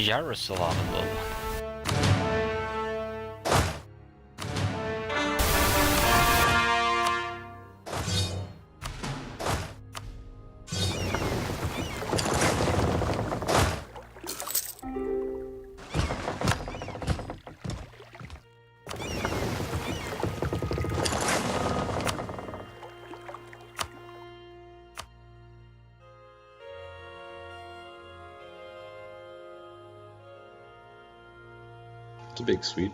gyro's still on it though. It's a big suite.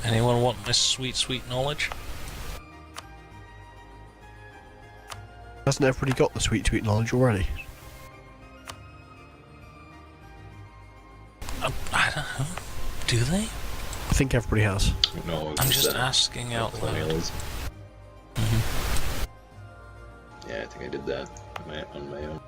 Anyone want my sweet, sweet knowledge? Hasn't everybody got the sweet, sweet knowledge already? I don't know. Do they? I think everybody has. No, I'm just asking out loud. Yeah, I think I did that on my own.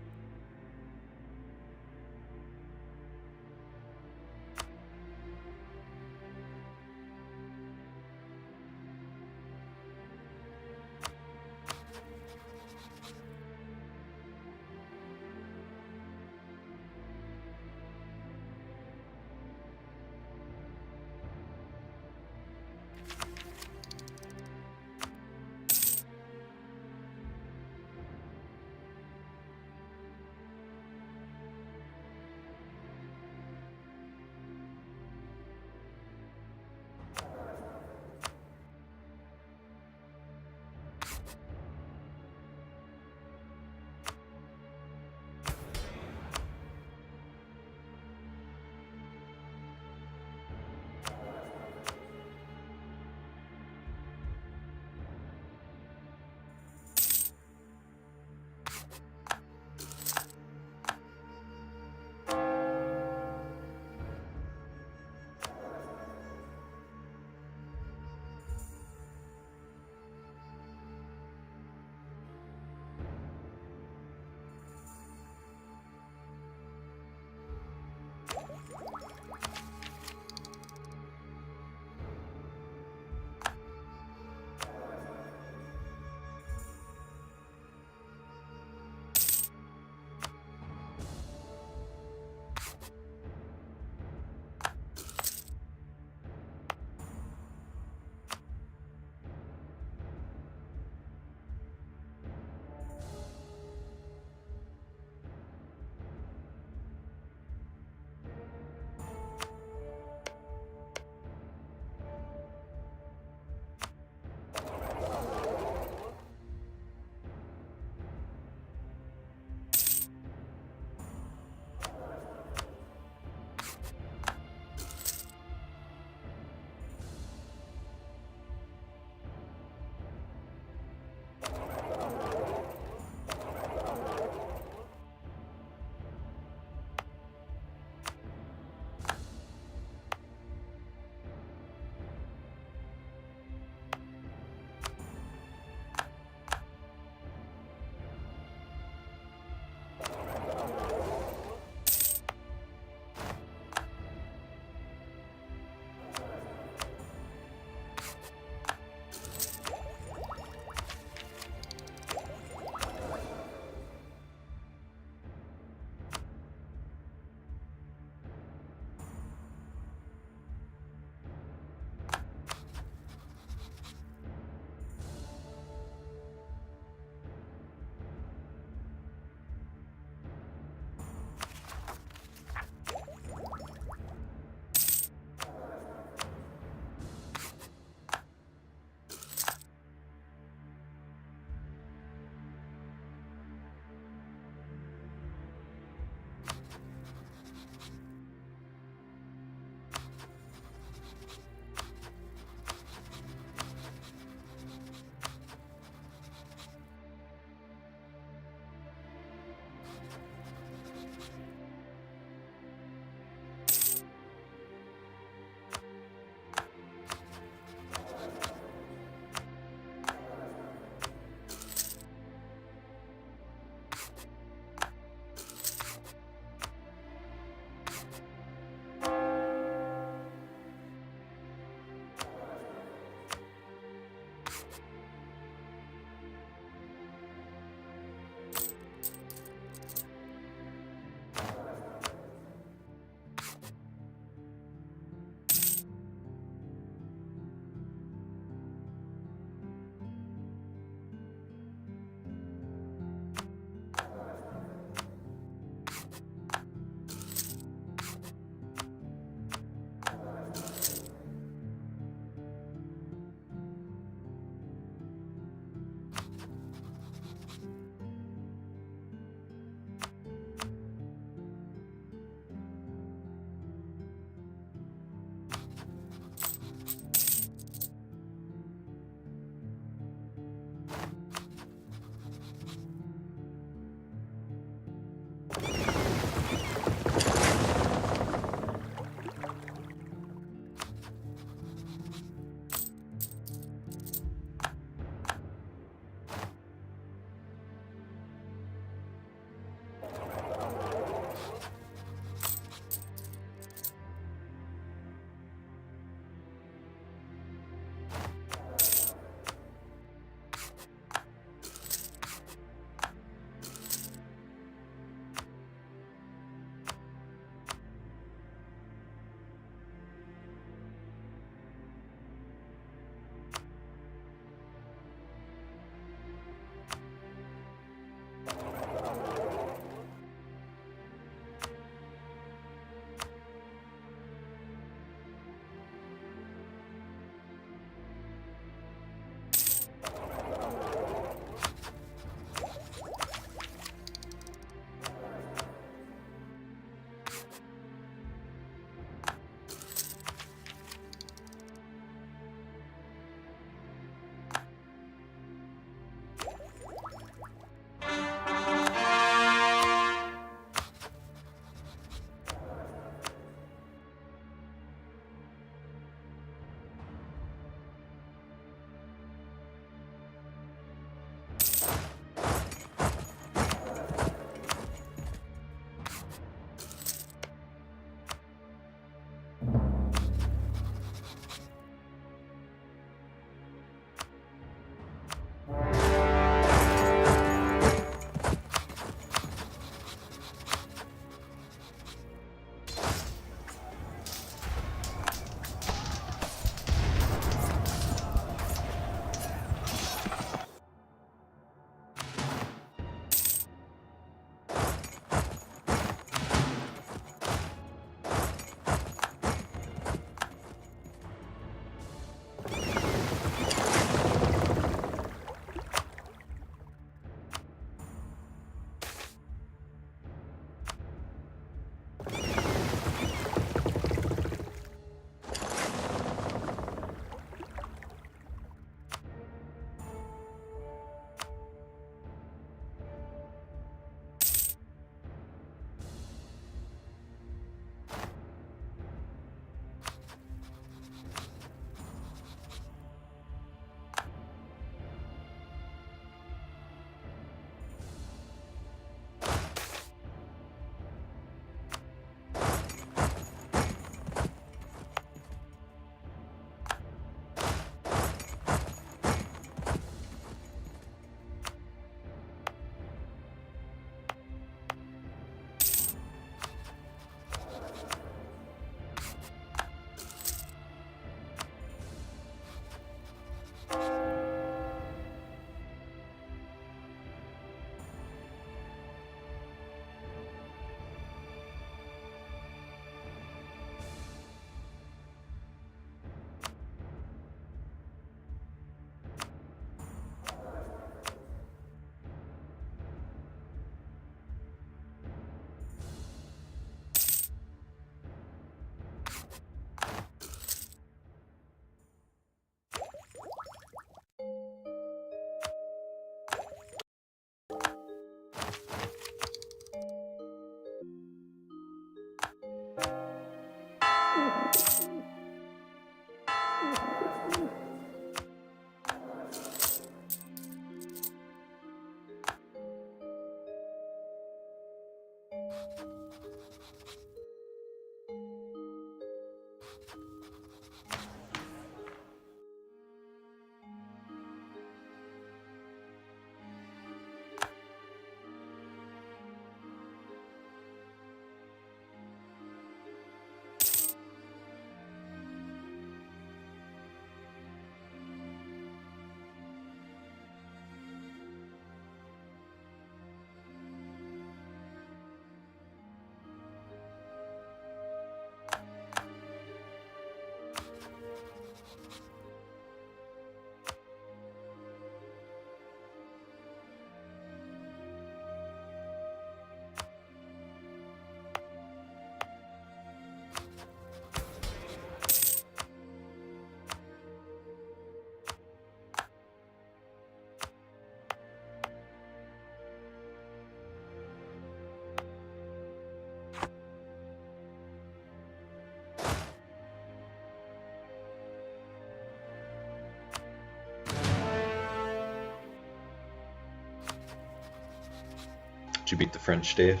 Did you beat the French, Dave?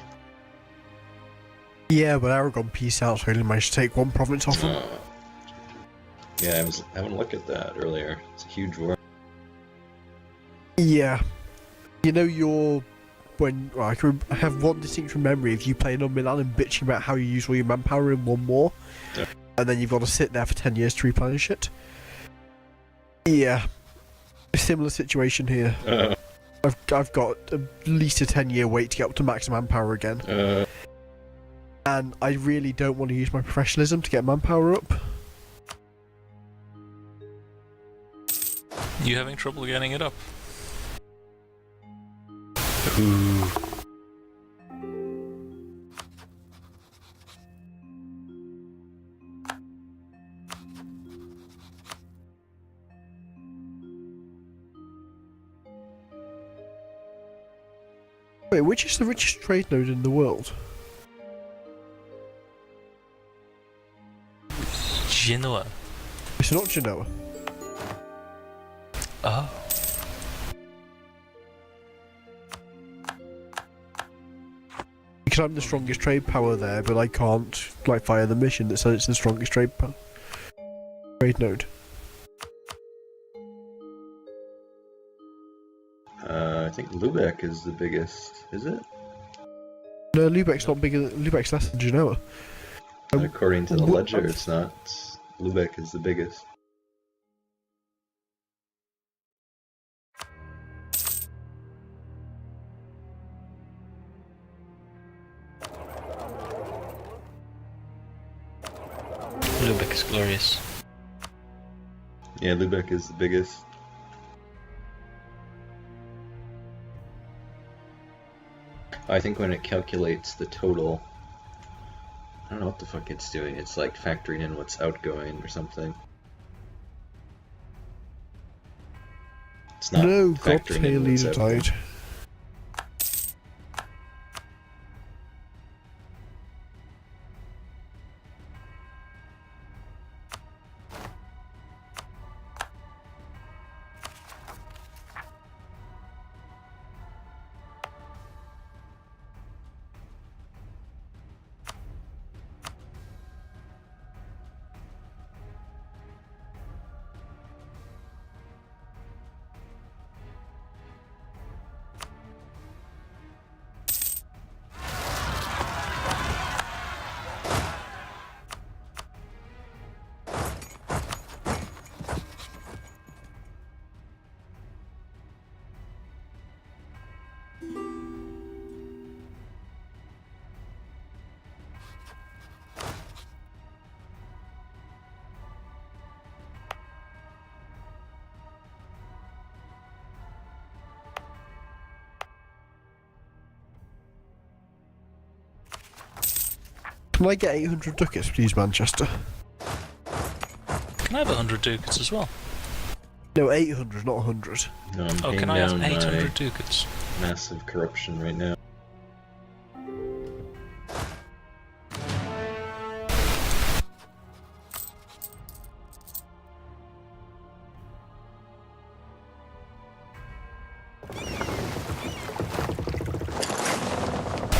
Yeah, but Aragon peace out, so I only managed to take one province off them. Yeah, I was having a look at that earlier. It's a huge war. Yeah. You know I have one distinct memory of you playing on Milan and bitching about how you use all your manpower in one war, Yeah. and then you've got to sit there for 10 years to replenish it. Yeah. A similar situation here. I've got at least a 10-year wait to get up to max manpower again. And I really don't want to use my professionalism to get manpower up. You having trouble getting it up? Ooh. Wait, which is the richest trade node in the world? Genoa. It's not Genoa. Oh. Because I'm the strongest trade power there, but I can't fire the mission that says it's the strongest trade node. I think Lubeck is the biggest, is it? No, Lubeck's not bigger. Lubeck's less than Genoa. According to the ledger, it's not. Lubeck is the biggest. Lubeck is glorious. Yeah, Lubeck is the biggest. I think when it calculates the total, I don't know what the fuck it's doing. It's like factoring in what's outgoing or something. It's not No, factoring Godtail in what's leader outgoing. died. Can I get 800 ducats, please, Manchester? Can I have 100 ducats as well? No, 800, not 100. No, I'm Oh, paying can I have down 800 my ducats? massive corruption right now.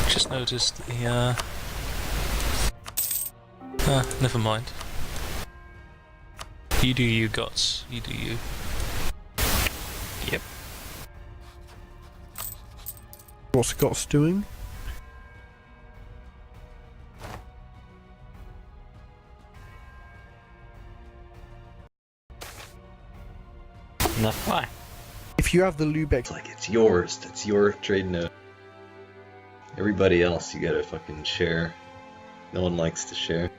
Just noticed the, never mind. You do you, Gots. You do you. Yep. What's Scott's doing? Enough. Why? If you have the Lubeck... It's like, it's yours. That's your trade note. Everybody else, you gotta fucking share. No one likes to share.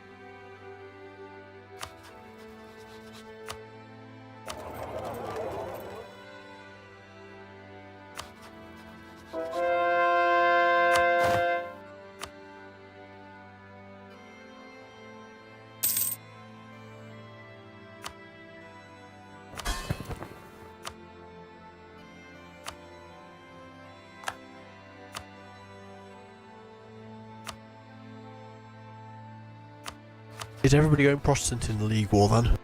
Is everybody going Protestant in the League War then?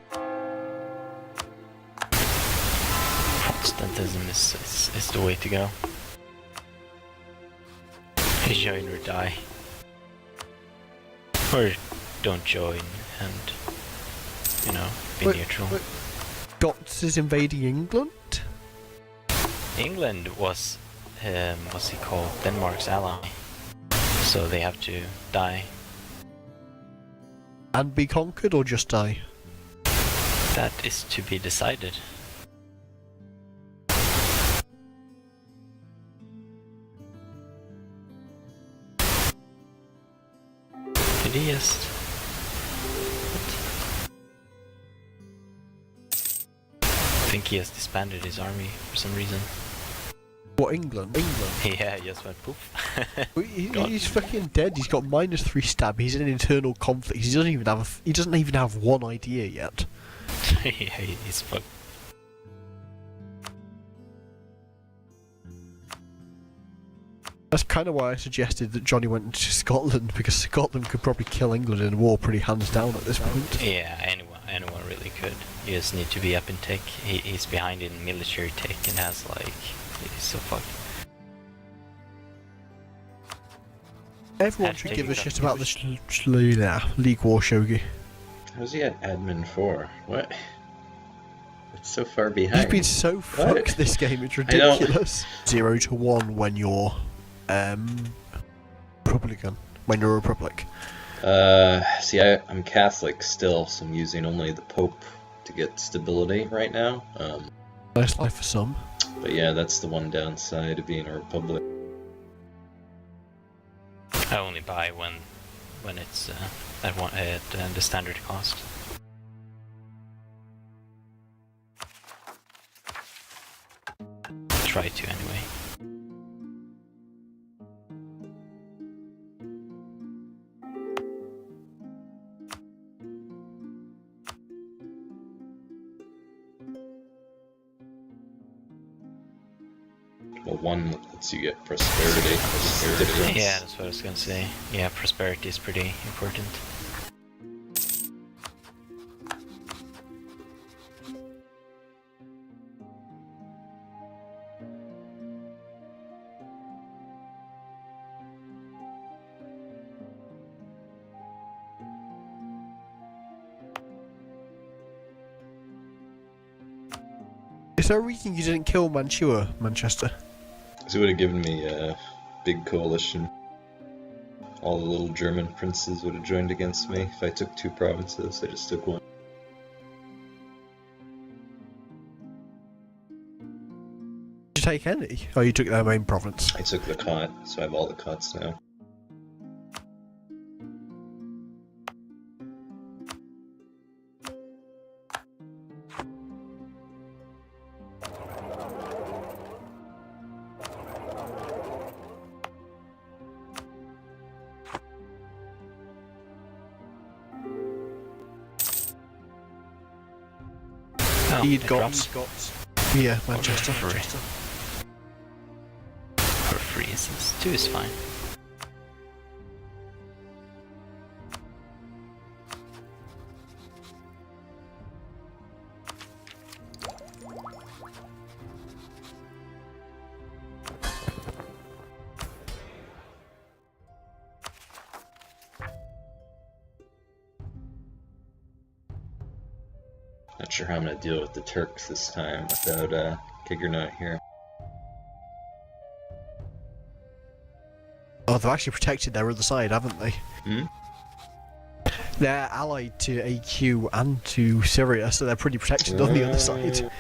Protestantism is the way to go. Join or die. Or don't join and, you know, be neutral. Scots is invading England? England was, what's he called, Denmark's ally. So they have to die. And be conquered or just die? That is to be decided. Did he just... I think he has disbanded his army for some reason. What, England? Yeah, he just went poof. He's fucking dead. He's got -3 stab. He's in internal conflict. He doesn't even have one idea yet. Yeah, he's fucked. That's kind of why I suggested that Johnny went to Scotland, because Scotland could probably kill England in a war pretty hands down at this point. Yeah, anyone really could. You just need to be up in tech. He's behind in military tech and has like... He's so fucked. Everyone should give a shit about the League War Shogi. How's he at admin 4? What? It's so far behind. You've been so fucked this game, it's ridiculous. 0 to 1 when you're Republican. When you're a Republic. See, I'm Catholic still, so I'm using only the Pope to get stability right now. Nice life for some. But yeah, that's the one downside of being a Republic. I only buy when it's at the standard cost. Try to anyway. Well, one lets you get prosperity. Yeah, that's what I was gonna say. Yeah, prosperity is pretty important. Is there a reason you didn't kill Mantua, Manchester? So it would have given me a big coalition. All the little German princes would have joined against me if I took 2 provinces. I just took 1. Did you take any? Oh, you took their main province. I took the cot, so I have all the cots now. Oh, He'd it got drops. Yeah, Manchester. For free instance. 2 is fine. Not sure how I'm gonna deal with the Turks this time without Kiger not here. Oh, they've actually protected their other side, haven't they? Hmm? They're allied to AQ and to Syria, so they're pretty protected on the other side. Well,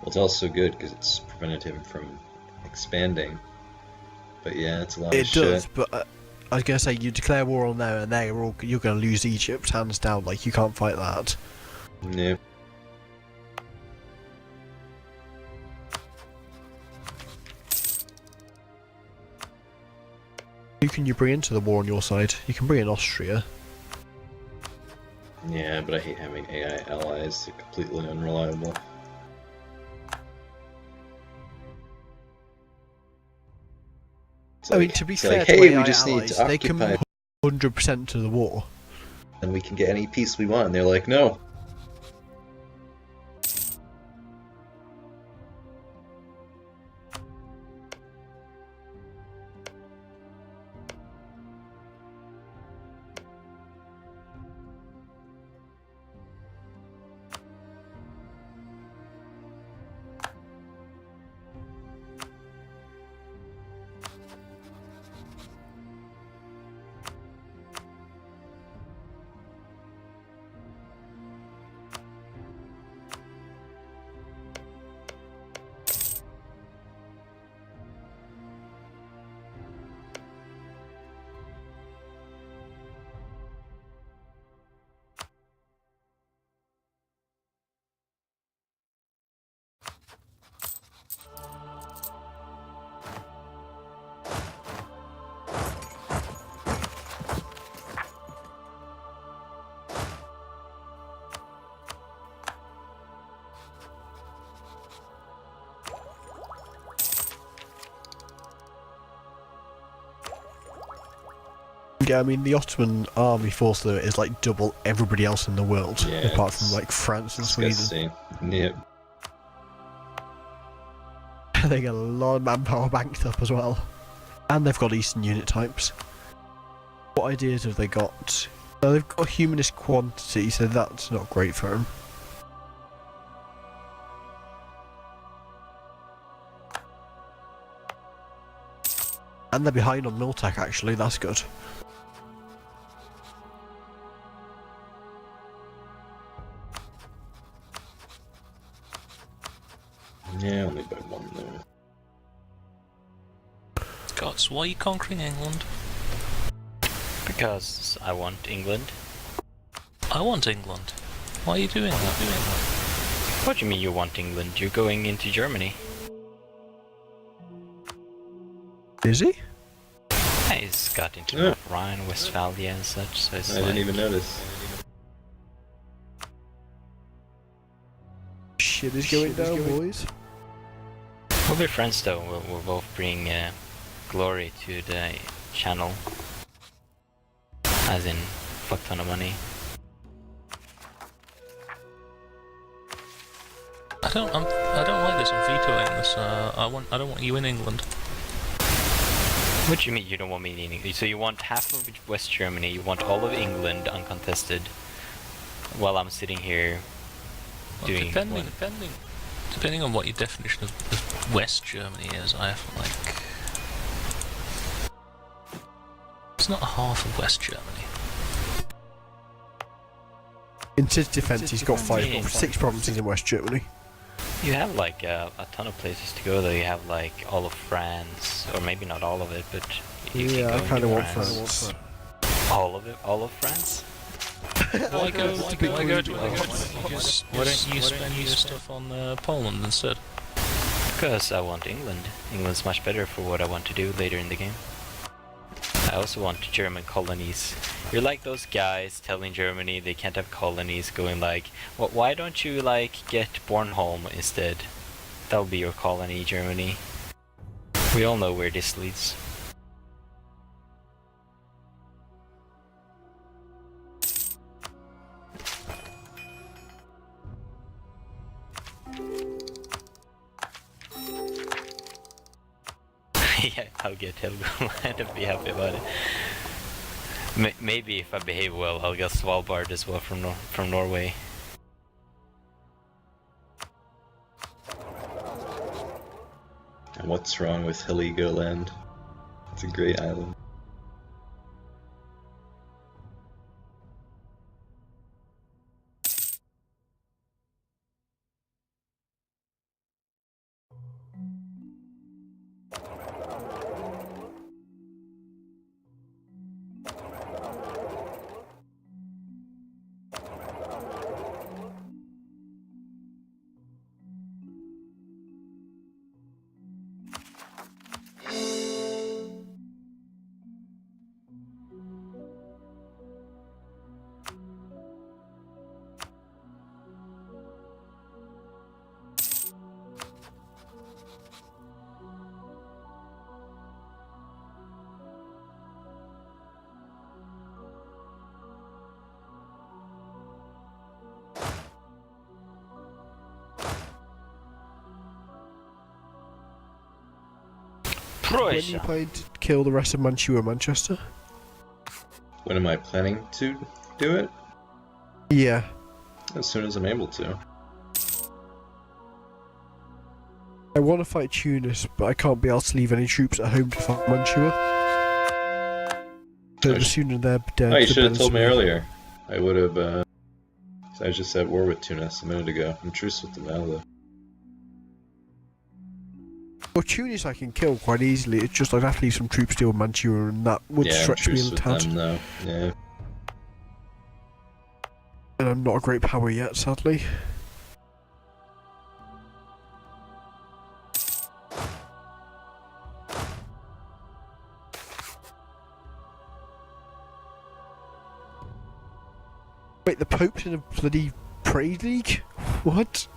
it's also good because it's prevented him from expanding. But yeah, it's a lot of It shit. does, but I was gonna say, you declare war on them and you're gonna lose Egypt, hands down, like, you can't fight that. Yeah. Who can you bring into the war on your side? You can bring in Austria. Yeah, but I hate having AI allies. They're completely unreliable. It's I mean, like- to be it's fair like, to hey, AI we just need allies, to they can occupy, move 100% to the war. and we can get any peace we want. And they're like, no. Yeah, I mean, the Ottoman army force though is like double everybody else in the world, Yeah, apart it's from like France and Sweden. disgusting. Yep. They get a lot of manpower banked up as well. And they've got Eastern unit types. What ideas have they got? They've got humanist quantity, so that's not great for them. And they're behind on Miltech, actually, that's good. Yeah, only by one though. Scots, why are you conquering England? Because I want England. I want England. Why are you doing that? What do you mean you want England? You're going into Germany. Is he? Yeah, he's got into Yeah. North Rhine, Westphalia and such, so it's I didn't even notice. Shit is going down, boys. We'll be friends though, we'll both bring glory to the channel. As in, fuck ton of money. I don't like this. I'm vetoing this. I don't want you in England. What do you mean you don't want me in England? So you want half of West Germany, you want all of England uncontested, while I'm sitting here Well, doing depending on what your definition of West Germany is, I have like it's not half of West Germany. In his defence, he's got six provinces in West Germany. You have like a ton of places to go though. You have like all of France, or maybe not all of it, but you can go I kind of into want France. France. All of it? All of France? Why go to England? Why don't you Just- spend your stuff on Poland instead? Because I want England. England's much better for what I want to do later in the game. I also want German colonies. You're like those guys telling Germany they can't have colonies, going like, well, why don't you like get Bornholm instead? That'll be your colony, Germany. We all know where this leads. Yeah, I'll get Helgoland and be happy about it. Maybe if I behave well, I'll get Svalbard as well from Norway. And what's wrong with Heligoland? It's a great island. When you Croatia! plan to kill the rest of Mantua and Manchester? When am I planning to do it? Yeah. As soon as I'm able to. I want to fight Tunis, but I can't be able to leave any troops at home to fight Mantua. So the sooner they're dead, Oh, you the should have better told me for earlier. I would have, I was just at war with Tunis a minute ago. I'm truce with them now, though. Well, Tunis I can kill quite easily. It's just I'd have to leave some troops to deal with Mantua, and that would Yeah, I'm stretch me truce a with tad. them now. Yeah. And I'm not a great power yet, sadly. Wait, the Pope's in a bloody Praise League? What?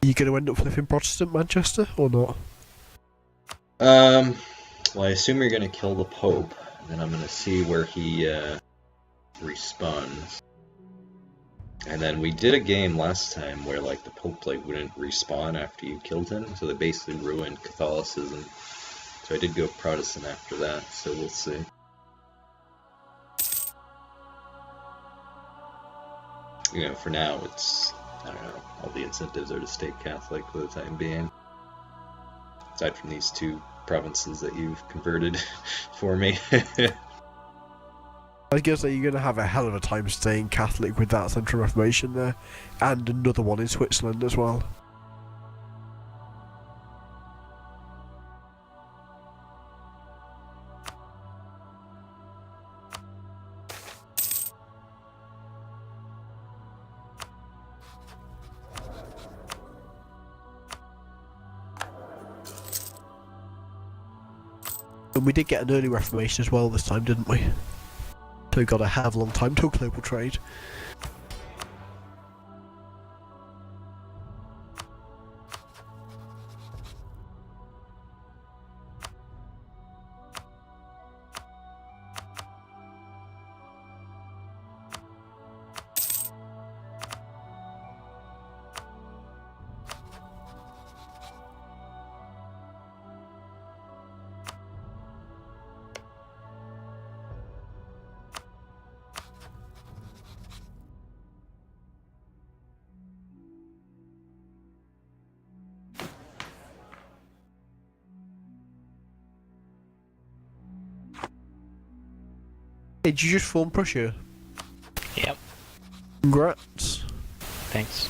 Are you going to end up flipping Protestant Manchester or not? Well, I assume you're gonna kill the Pope, and then I'm gonna see where he respawns. And then we did a game last time where like the Pope like wouldn't respawn after you killed him, so they basically ruined Catholicism. So I did go Protestant after that, so we'll see. You know, for now it's, I don't know, all the incentives are to stay Catholic for the time being. Aside from these two provinces that you've converted for me. I was going to say, you're going to have a hell of a time staying Catholic with that Central Reformation there, and another one in Switzerland as well. And we did get an early Reformation as well this time, didn't we? So we got a hell of a long time till global trade. Hey, did you just form Prussia? Yep. Congrats. Thanks.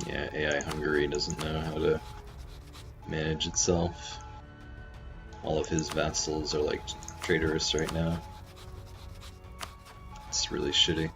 Yeah, AI Hungary doesn't know how to manage itself. All of his vassals are like traitorous right now. It's really shitty.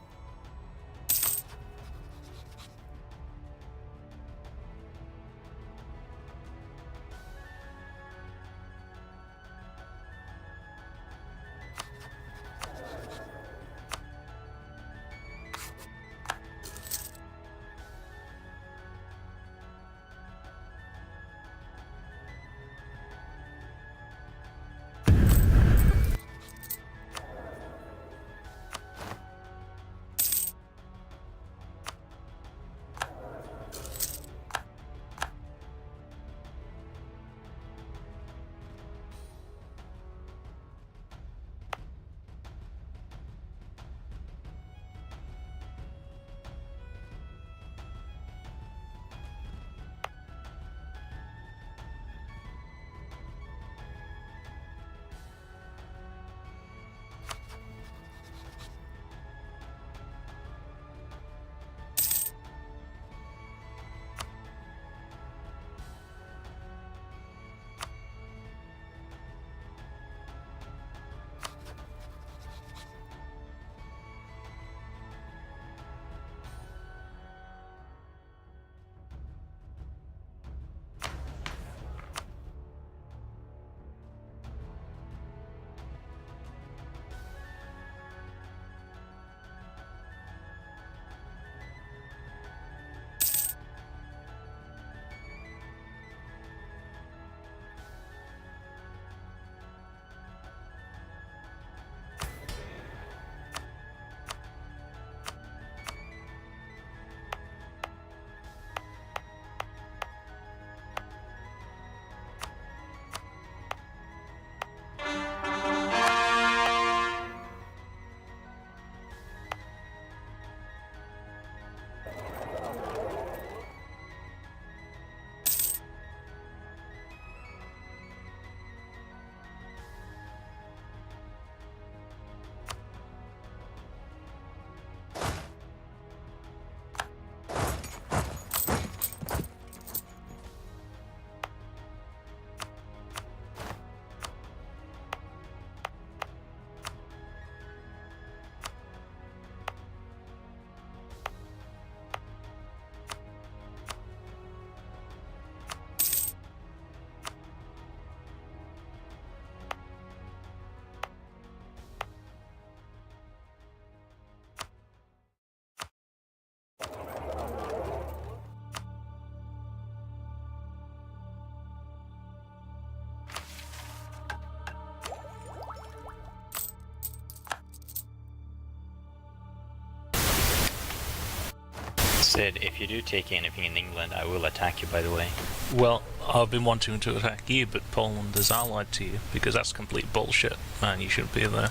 Sid, if you do take anything in England, I will attack you, by the way. Well, I've been wanting to attack you, but Poland is allied to you, because that's complete bullshit. Man, you shouldn't be there.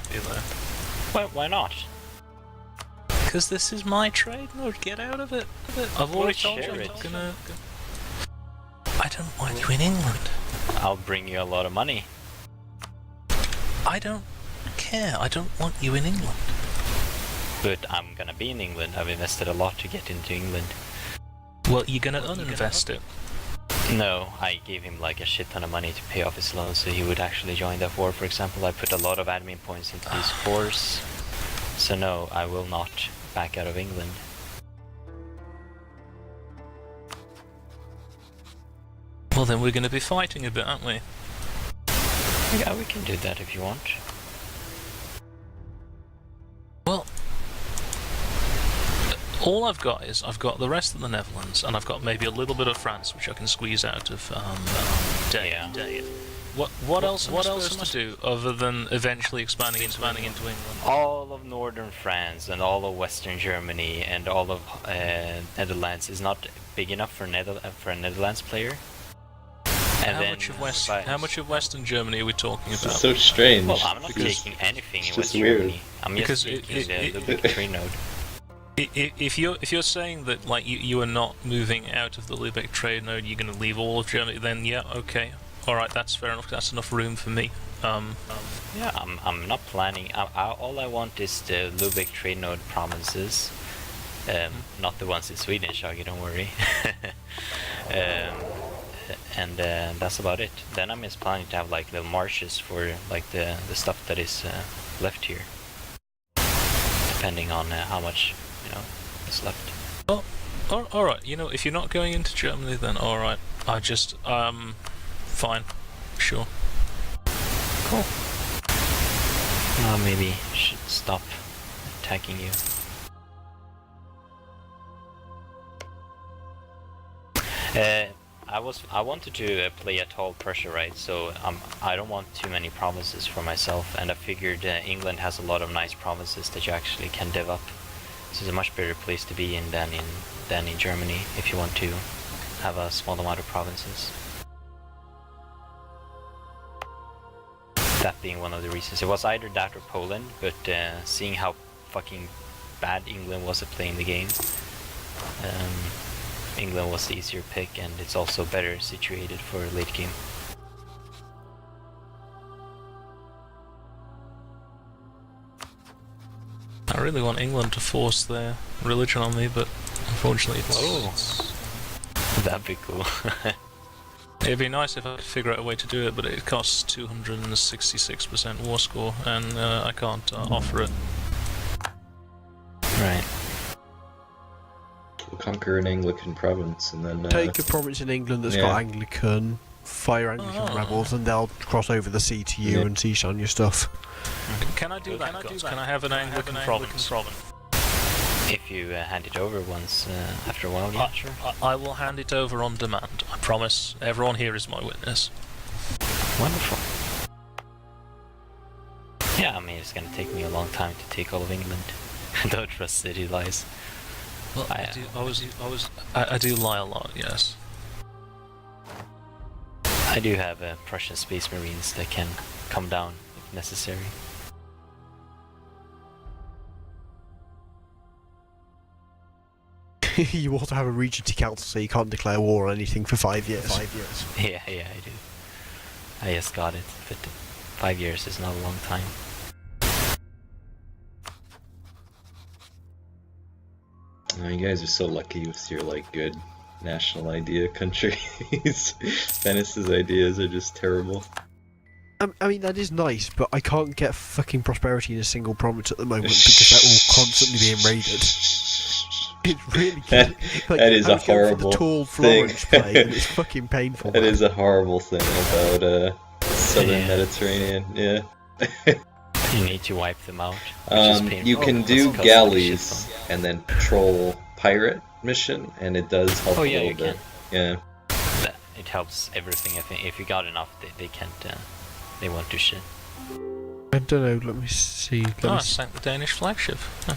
Why not? Because this is my trade node, get out of it. I've already told you share I'm it. not gonna... I don't want you in England. I'll bring you a lot of money. I don't care, I don't want you in England. But I'm gonna be in England. I've invested a lot to get into England. Well, you're gonna uninvest it. No, I gave him like a shit ton of money to pay off his loan so he would actually join that war, for example. I put a lot of admin points into these wars. So no, I will not back out of England. Well, then we're gonna be fighting a bit, aren't we? Yeah, we can do that if you want. Well, all I've got is I've got the rest of the Netherlands, and I've got maybe a little bit of France, which I can squeeze out of Dave. What else am I supposed to do other than eventually expanding into England? All of northern France and all of western Germany and all of Netherlands is not big enough for a Netherlands player. And How much of Western Germany are we talking This about? is so strange. Well, I'm not Because taking anything in it's West just weird. Germany. I'm just taking the big trade node. If you're saying that like you are not moving out of the Lubeck trade node, you're going to leave all of Germany, then yeah, okay, all right, that's fair enough. That's enough room for me. Yeah, I'm not planning. All I want is the Lubeck trade node provinces, not the ones in Sweden, Shogul, don't worry. And that's about it. Then I'm just planning to have like the marshes for like the stuff that is left here, depending on how much is left. Well, all right. You know, if you're not going into Germany, then all right. I just fine, sure. Cool. Maybe I should stop attacking you. I wanted to play a tall Prussia, right? So I don't want too many provinces for myself, and I figured England has a lot of nice provinces that you actually can dev up. So it's a much better place to be in than in Germany if you want to have a small amount of provinces. That being one of the reasons. It was either that or Poland, but seeing how fucking bad England was at playing the game, England was the easier pick, and it's also better situated for late game. I really want England to force their religion on me, but unfortunately That'd be cool. it'd be nice if I could figure out a way to do it, but it costs 266% war score, and I can't offer it. Right. We'll conquer an Anglican province and then Take a province in England that's got Anglican, fire Anglican rebels, and they'll cross over the sea to you and siege on your stuff. Can I do that, guys? Can I have an Anglican province? If you hand it over once after a while, yeah, sure. I will hand it over on demand. I promise. Everyone here is my witness. Wonderful. Yeah, I mean, it's gonna take me a long time to take all of England. Don't trust city lies. Well, I do lie a lot, yes. I do have Prussian Space Marines that can come down if necessary. You also have a regency council, so you can't declare war on anything for 5 years. Yeah, I do. I just got it, but 5 years is not a long time. Oh, you guys are so lucky with your like good national idea countries. Venice's ideas are just terrible. I mean, that is nice, but I can't get fucking prosperity in a single province at the moment because they're all constantly being raided. It's really good. That is a horrible the tall thing. Florence play, and it's fucking painful. That is a horrible thing about southern Mediterranean. Yeah. You need to wipe them out. Which is painful. You can do galleys and then patrol pirate mission, and it does help a little bit. Yeah. It helps everything. I think if you got enough, they can't. They won't do shit. I don't know. Let me see. I sank the Danish flagship. Huh.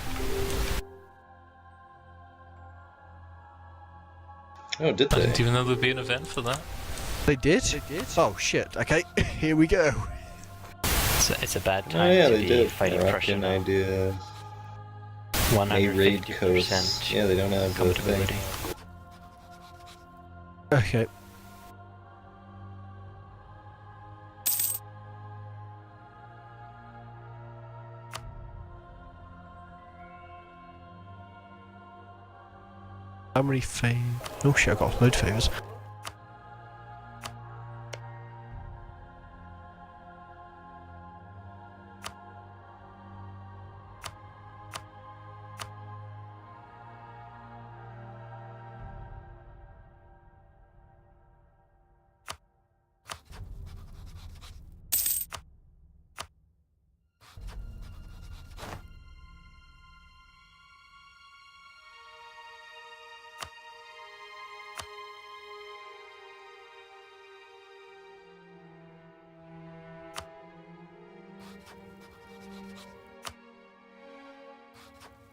Oh, did I they? didn't even know there'd be an event for that. They did? They did? Oh shit, okay, here we go. It's a bad Oh time yeah, to they be did. fighting Prussia Moroccan now. idea. May raid 150% coast. Yeah, they don't have the thing. compatibility. Okay. How many favors? Oh shit, I got loads of favors.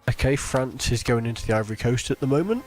Okay, France is going into the Ivory Coast at the moment.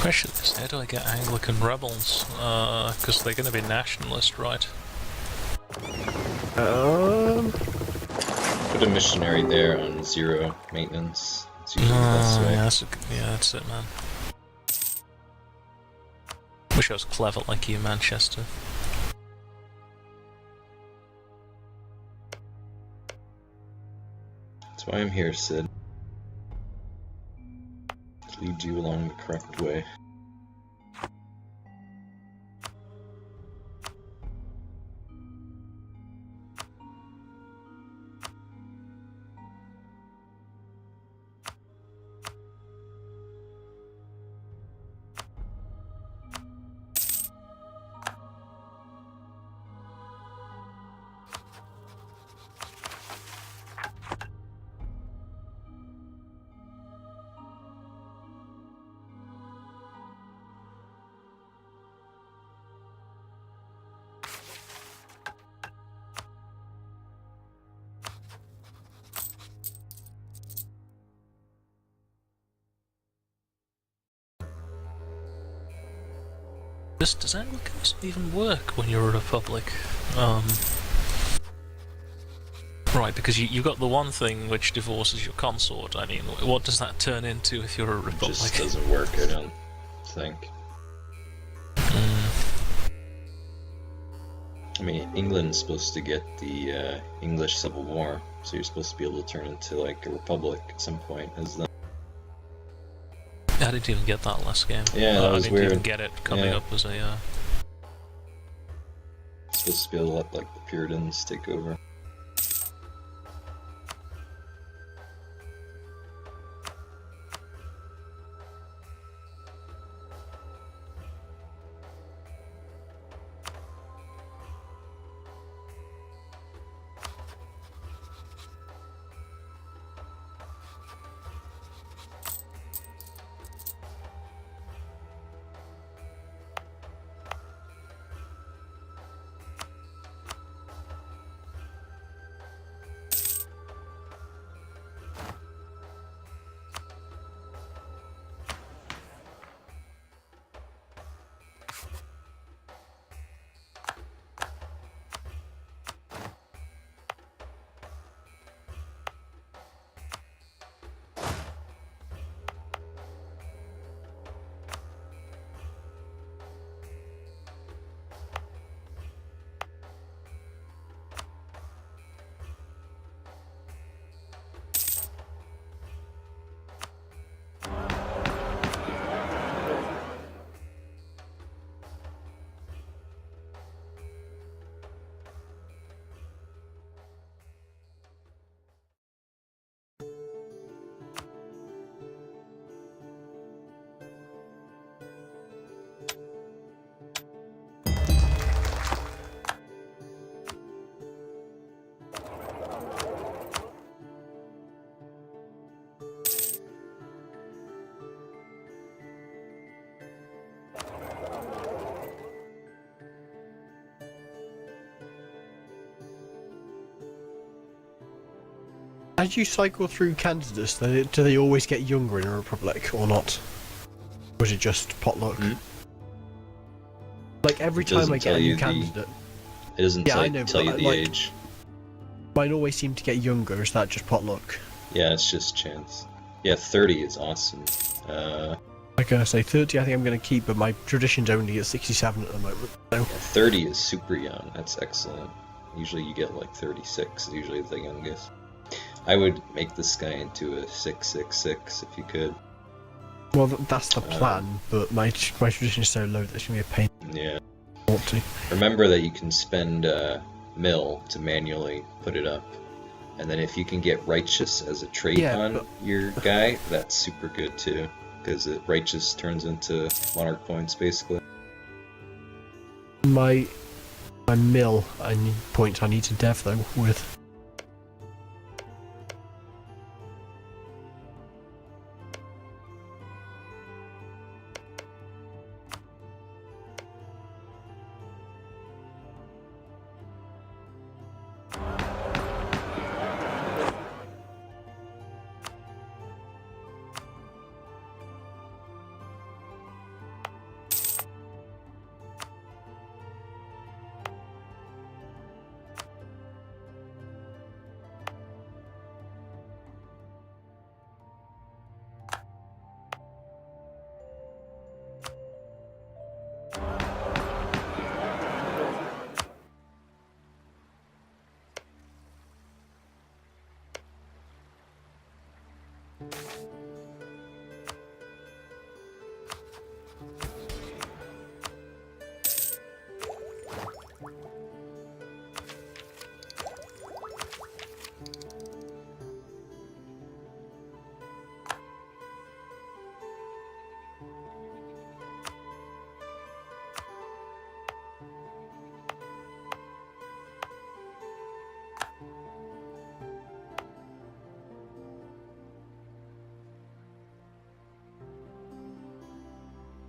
Question is, how do I get Anglican rebels? Because they're going to be nationalist, right? Put a missionary there on 0 maintenance. It's usually the best way. Yeah, that's it, man. Wish I was clever like you, Manchester. That's why I'm here, Sid. To lead you along the correct way. Does Anglicanism even work when you're a republic? Right, because you got the one thing which divorces your consort. I mean, what does that turn into if you're a It republic? just doesn't work, I don't think. I mean, England's supposed to get the English Civil War, so you're supposed to be able to turn into like a republic at some point as them. I didn't even get that last game. Yeah, that was I didn't even weird. get it coming Yeah. up as a. It's supposed to be able to let like the Puritans take over. As you cycle through candidates, do they always get younger in a republic or not? Or is it just potluck? Like every It time doesn't I get tell a you new the- candidate, It doesn't Yeah, I know, tell you but, the like- age. mine always seem to get younger. Is that just potluck? Yeah, it's just chance. Yeah, 30 is awesome. Like I say, 30 I think I'm going to keep, but my tradition's only at 67 at the moment. So 30 is super young. That's excellent. Usually you get like 36, usually the youngest. I would make this guy into a 666 if you could. well, that's the plan, but my tradition is so low that it's going to be a pain Yeah. to want to. Remember that you can spend mill to manually put it up. And then if you can get righteous as a trait Yeah, on but- your guy, that's super good too. Because righteous turns into monarch points basically. My mill I need points I need to dev though with.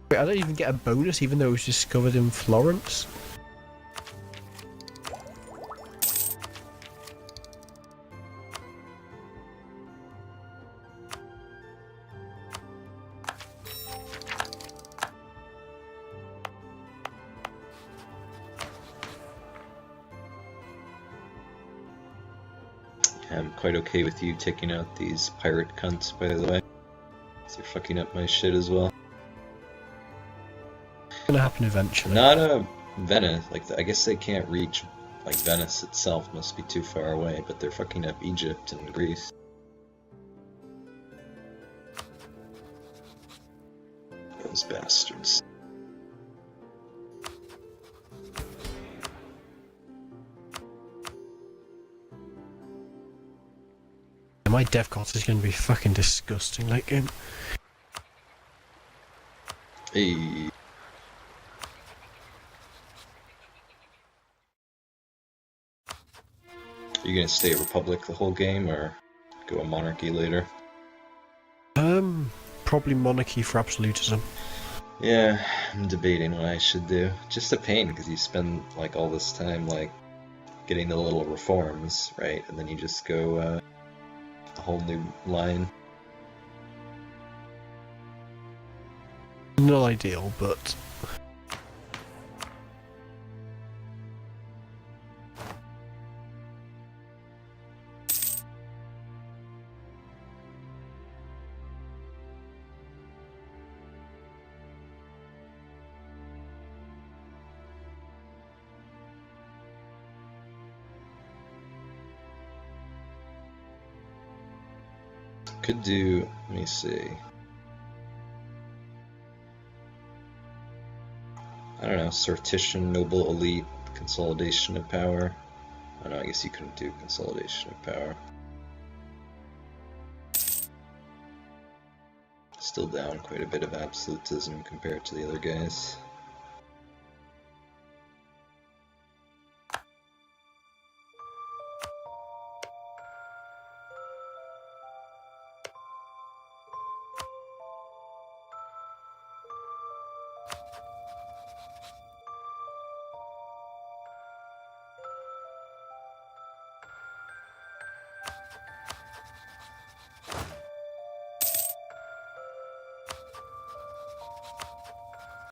Wait, I don't even get a bonus even though it was discovered in Florence? I'm quite okay with you taking out these pirate cunts, by the way. They're fucking up my shit as well. It's gonna happen eventually. Not Venice. Like I guess they can't reach. Like Venice itself must be too far away, but they're fucking up Egypt and Greece. those bastards. My dev cost is going to be fucking disgusting late game. Hey. Are you gonna stay Republic the whole game, or go a monarchy later? Probably monarchy for absolutism. Yeah, I'm debating what I should do. Just a pain, because you spend like all this time like getting the little reforms, right? And then you just go a whole new line. Not ideal, but Could do, let me see. I don't know, Sortition, Noble Elite, Consolidation of Power. I don't know, I guess you couldn't do Consolidation of Power. Still down quite a bit of absolutism compared to the other guys.